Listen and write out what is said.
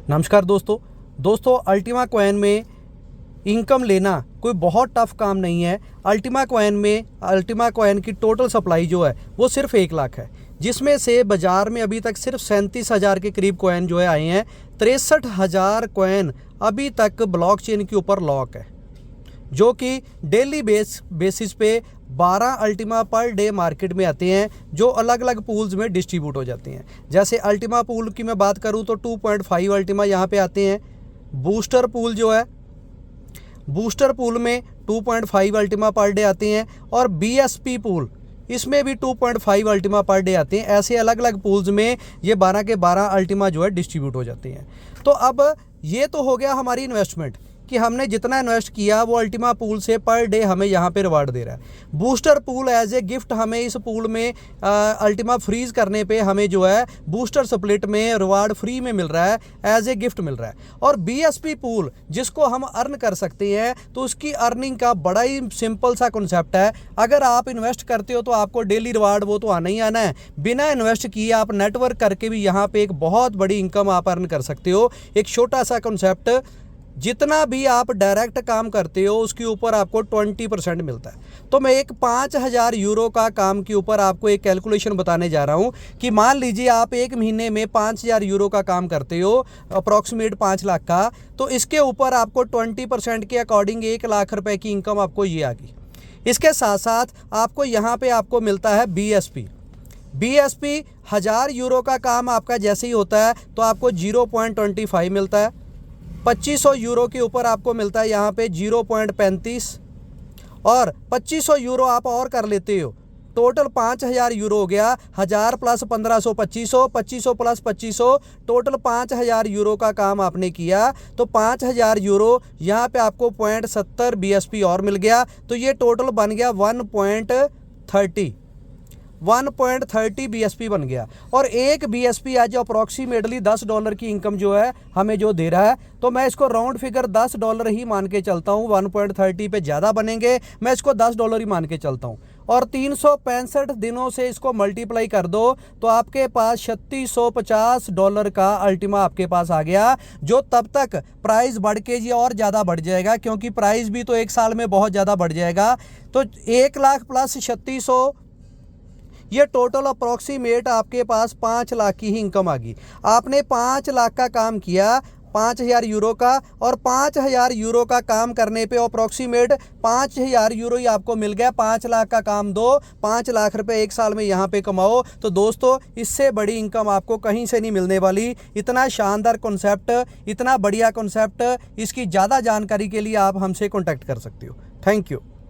नमस्कार दोस्तों Ultima coin में इनकम लेना कोई बहुत टफ काम नहीं है। अल्टीमा कॉइन की टोटल सप्लाई जो है वो सिर्फ 1 लाख है, जिसमें से बाज़ार में अभी तक सिर्फ 37,000 के करीब कॉइन जो है आए हैं। 63,000 कॉइन अभी तक ब्लॉकचेन के ऊपर लॉक है, जो कि डेली बेसिस पे 12 अल्टीमा पर डे मार्केट में आते हैं, जो अलग अलग पूल्स में डिस्ट्रीब्यूट हो जाते हैं। जैसे अल्टीमा पूल की मैं बात करूं तो 2.5 अल्टीमा यहाँ पे आते हैं। बूस्टर पूल जो है, बूस्टर पूल में 2.5 अल्टीमा पर डे आते हैं, और बीएसपी पूल इसमें भी 2.5 अल्टीमा पर डे आते हैं। ऐसे अलग अलग पूल्स में ये 12 के 12 अल्टीमा जो है डिस्ट्रीब्यूट हो जाते हैं। तो अब ये तो हो गया हमारी इन्वेस्टमेंट कि हमने जितना इन्वेस्ट किया वो अल्टीमा पूल से पर डे हमें यहाँ पे रिवार्ड दे रहा है। Booster pool as a gift हमें इस पूल में अल्टीमा फ्रीज करने पे हमें जो है बूस्टर स्प्लिट में रिवार्ड फ्री में मिल रहा है, एज ए गिफ्ट मिल रहा है। और बीएसपी पूल जिसको हम अर्न कर सकते हैं, तो उसकी अर्निंग का बड़ा ही सिंपल सा कॉन्सेप्ट है। अगर आप इन्वेस्ट करते हो तो आपको डेली रिवार्ड वो तो आना ही आना है। बिना इन्वेस्ट किए आप नेटवर्क करके भी यहाँ पे एक बहुत बड़ी इनकम आप अर्न कर सकते हो। एक छोटा सा कॉन्सेप्ट, जितना भी आप डायरेक्ट काम करते हो उसके ऊपर आपको 20% मिलता है। तो मैं एक 5,000 यूरो का काम के ऊपर आपको एक कैलकुलेशन बताने जा रहा हूं कि मान लीजिए आप एक महीने में 5,000 यूरो का काम करते हो, अप्रॉक्सीमेट 5 लाख का, तो इसके ऊपर आपको 20% के अकॉर्डिंग 1 लाख रुपए की इनकम आपको ये आ गई। इसके साथ साथ आपको यहाँ पे आपको मिलता है बीएसपी 1000 यूरो का काम आपका जैसे ही होता है तो आपको 0.25 मिलता है। 2500 यूरो के ऊपर आपको मिलता है यहाँ पे 0.35, और 2500 यूरो आप और कर लेते हो, टोटल 5,000 यूरो हो गया। 1000 प्लस 1500 2500, 2500 प्लस 2500, टोटल 5,000 यूरो का काम आपने किया। तो 5,000 यूरो यहाँ पे आपको 0.70 बीएसपी और मिल गया। तो ये टोटल बन गया 1.30 बीएसपी बन गया। और एक बीएसपी आज अप्रॉक्सीमेटली $10 की इनकम जो है हमें जो दे रहा है, तो मैं इसको राउंड फिगर $10 ही मान के चलता हूँ। 1.30 पे ज़्यादा बनेंगे, मैं इसको $10 ही मान के चलता हूँ। और 365 दिनों से इसको मल्टीप्लाई कर दो तो आपके पास $3650 का अल्टीमा आपके पास आ गया, जो तब तक प्राइस बढ़ के ये और ज़्यादा बढ़ जाएगा, क्योंकि प्राइस भी तो 1 साल में बहुत ज़्यादा बढ़ जाएगा। तो 1 लाख प्लस 3600, ये टोटल अप्रॉक्सीमेट आपके पास 5 लाख की ही इनकम आ गई। आपने 5 लाख का काम किया 5,000 यूरो का, और 5,000 यूरो का काम करने पे अप्रॉक्सीमेट 5,000 यूरो ही आपको मिल गया। 5 लाख का काम दो, 5 लाख रुपए 1 साल में यहाँ पे कमाओ। तो दोस्तों इससे बड़ी इनकम आपको कहीं से नहीं मिलने वाली। इतना शानदार कॉन्सेप्ट, इतना बढ़िया कॉन्सेप्ट, इसकी ज़्यादा जानकारी के लिए आप हमसे कॉन्टैक्ट कर सकते हो। Thank you.